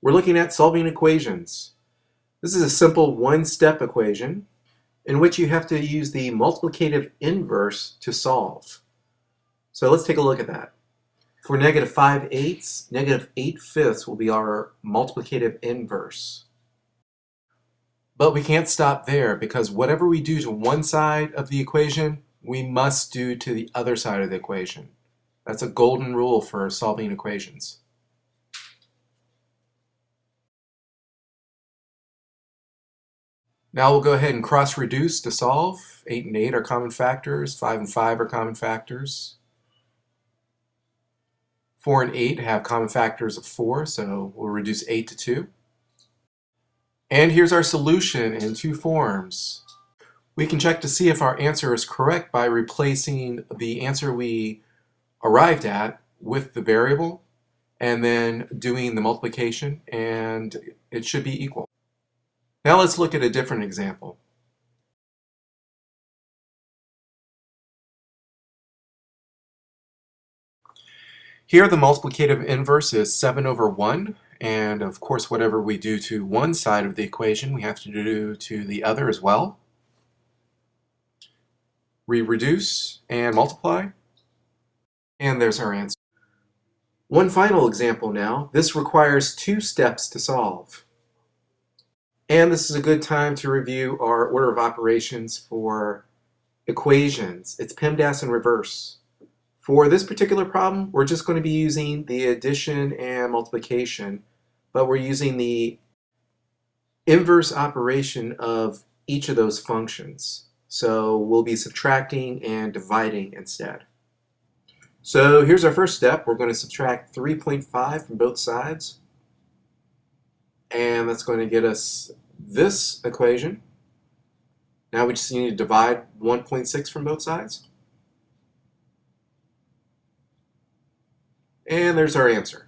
We're looking at solving equations. This is a simple one-step equation in which you have to use the multiplicative inverse to solve. So let's take a look at that. For negative 5/8, negative 8/5 will be our multiplicative inverse. But we can't stop there because whatever we do to one side of the equation, we must do to the other side of the equation. That's a golden rule for solving equations. Now we'll go ahead and cross-reduce to solve. 8 and 8 are common factors. 5 and 5 are common factors. 4 and 8 have common factors of 4, so we'll reduce 8 to 2. And here's our solution in two forms. We can check to see if our answer is correct by replacing the answer we arrived at with the variable and then doing the multiplication, and it should be equal. Now let's look at a different example. Here the multiplicative inverse is 7 over 1, and of course whatever we do to one side of the equation we have to do to the other as well. We reduce and multiply, and there's our answer. One final example now. This requires 2 steps to solve. And this is a good time to review our order of operations for equations. It's PEMDAS in reverse. For this particular problem, we're just going to be using the addition and multiplication, but we're using the inverse operation of each of those functions. So we'll be subtracting and dividing instead. So here's our first step. We're going to subtract 3.5 from both sides. And that's going to get us this equation. Now we just need to divide 1.6 from both sides. And there's our answer.